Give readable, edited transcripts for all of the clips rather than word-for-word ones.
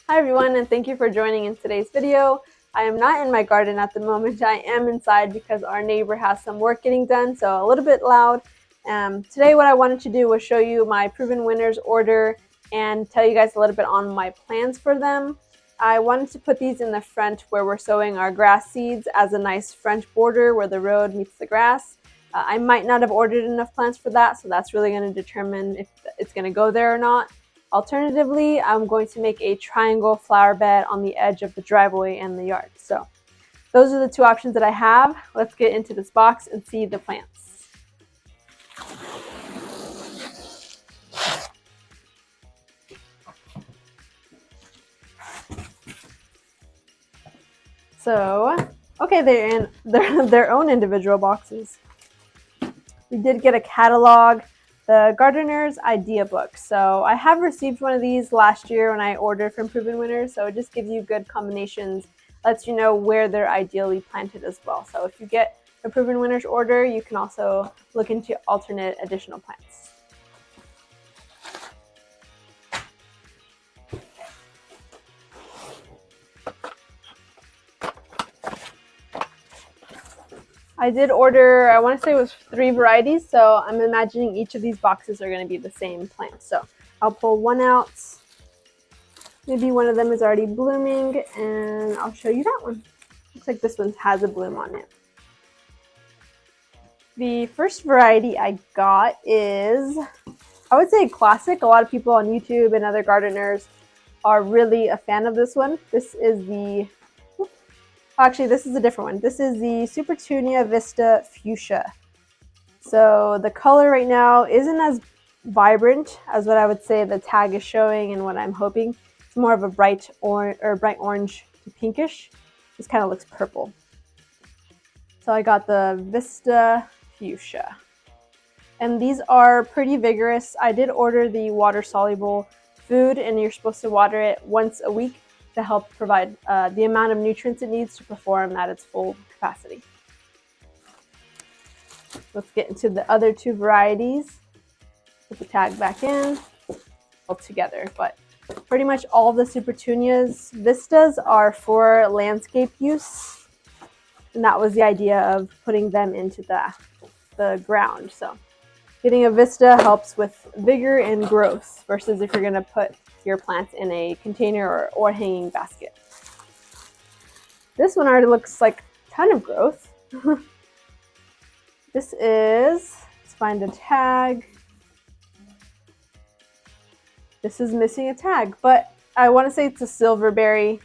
Hi everyone, and thank you for joining in today's video. I am not in my garden at the moment. I am inside because our neighbor has some work getting done, so a little bit loud. Today what I wanted to do was show you my proven winners order and tell you guys a little bit on my plans for them. I wanted to put these in the front where we're sowing our grass seeds as a nice French border where the road meets the grass. I might not have ordered enough plants for that, so that's really going to determine if it's going to go there or not. Alternatively, I'm going to make a triangle flower bed on the edge of the driveway and the yard. So those are the two options that I have. Let's get into this box and see the plants. So, okay, they're in their own individual boxes. We did get a catalog, the Gardener's Idea Book. So I have received one of these last year when I ordered from Proven Winners. So it just gives you good combinations, lets you know where they're ideally planted as well. So if you get a Proven Winners order, you can also look into alternate additional plants. I did order, I want to say it was 3 varieties, so I'm imagining each of these boxes are going to be the same plant. So I'll pull one out. Maybe one of them is already blooming, and I'll show you that one. Looks like this one has a bloom on it. The first variety I got is, I would say, classic. A lot of people on YouTube and other gardeners are really a fan of this one. This is the, actually this is a different one. This is the Supertunia Vista Fuchsia. So the color right now isn't as vibrant as what I would say the tag is showing and what I'm hoping. It's more of a bright orange to pinkish. This kind of looks purple. So I got the Vista Fuchsia. And these are pretty vigorous. I did order the water-soluble food, and you're supposed to water it once a week to help provide the amount of nutrients it needs to perform at its full capacity. Let's get into the other 2 varieties. Put the tag back in all together, but pretty much all the Supertunias Vistas are for landscape use, and that was the idea of putting them into the ground. So getting a Vista helps with vigor and growth versus if you're going to put your plants in a container or hanging basket. This one already looks like a ton of growth. This is, let's find a tag. This is missing a tag, but I want to say it's a Silverberry.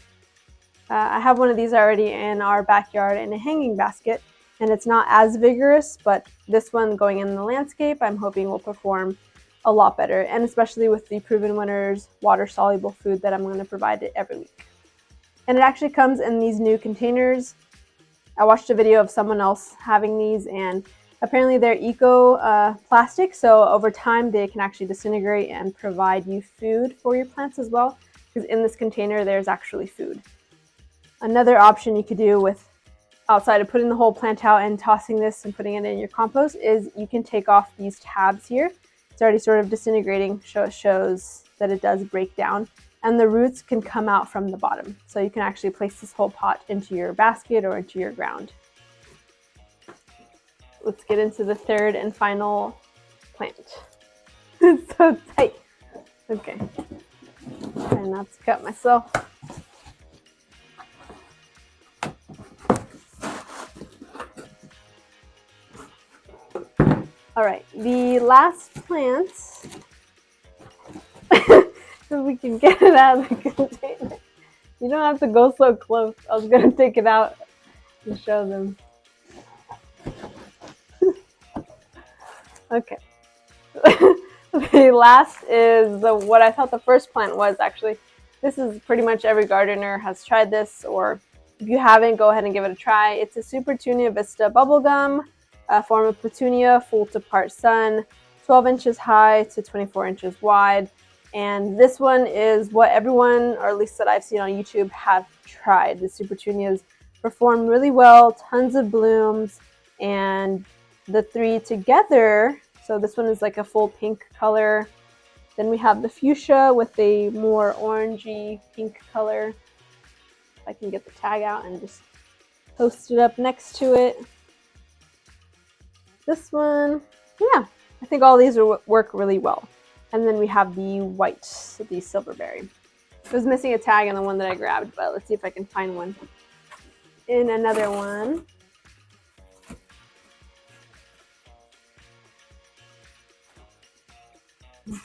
I have one of these already in our backyard in a hanging basket, and it's not as vigorous, but this one going in the landscape, I'm hoping will perform a lot better, and especially with the Proven Winners water-soluble food that I'm going to provide it every week. And it actually comes in these new containers. I watched a video of someone else having these, and apparently they're eco plastic, so over time they can actually disintegrate and provide you food for your plants as well, because in this container there's actually food. Another option you could do with outside of putting the whole plant out and tossing this and putting it in your compost is you can take off these tabs here. It's already sort of disintegrating, so it shows that it does break down, and the roots can come out from the bottom. So you can actually place this whole pot into your basket or into your ground. Let's get into the third and final plant. It's so tight. Okay. Try not to cut myself. All right, the last plant, if we can get it out of the container. You don't have to go so close. I was gonna take it out and show them. Okay. The last is what I thought the first plant was actually. This is pretty much every gardener has tried this, or if you haven't, go ahead and give it a try. It's a Supertunia Vista Bubblegum. A form of petunia, full to part sun, 12 inches high to 24 inches wide. And this one is what everyone, or at least that I've seen on YouTube, have tried. The Supertunias perform really well, tons of blooms, and the 3 together, so this one is like a full pink color, Then we have the fuchsia with a more orangey pink color. If I can get the tag out and just post it up next to it. This one, yeah, I think all these work really well. And then we have the white, the Silverberry. It was missing a tag on the one that I grabbed, but let's see if I can find one in another one.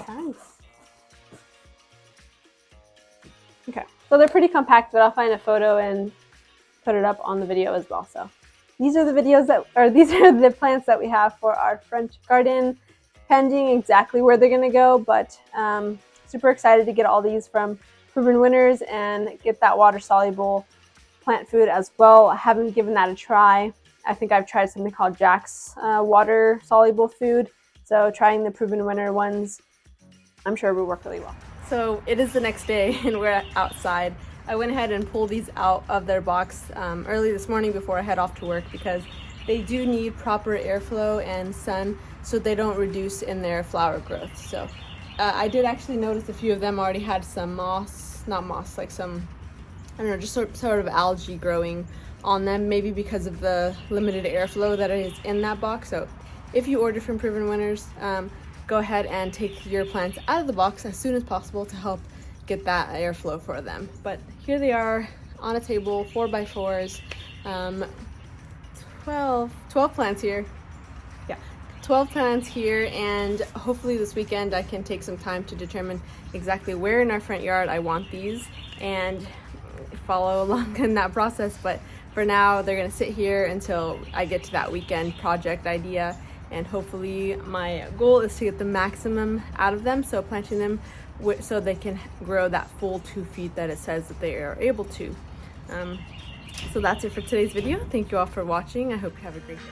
Nice. Okay, so they're pretty compact, but I'll find a photo and put it up on the video as well. So these are the these are the plants that we have for our front garden, pending exactly where they're gonna go, but super excited to get all these from Proven Winners and get that water soluble plant food as well. I haven't given that a try. I think I've tried something called Jack's water soluble food. So trying the Proven Winner ones, I'm sure it will work really well. So it is the next day and we're outside. I went ahead and pulled these out of their box early this morning before I head off to work because they do need proper airflow and sun so they don't reduce in their flower growth. So I did actually notice a few of them already had some moss, not moss, like some, I don't know, just sort of algae growing on them, maybe because of the limited airflow that is in that box. So if you order from Proven Winners, go ahead and take your plants out of the box as soon as possible to help get that airflow for them. But here they are on a table, 4x4s, 12 plants here. Yeah, 12 plants here, and hopefully this weekend I can take some time to determine exactly where in our front yard I want these and follow along in that process. But for now, they're gonna sit here until I get to that weekend project idea, and hopefully my goal is to get the maximum out of them, so planting them so they can grow that full 2 feet that it says that they are able to. So that's it for today's video. Thank you all for watching. I hope you have a great day.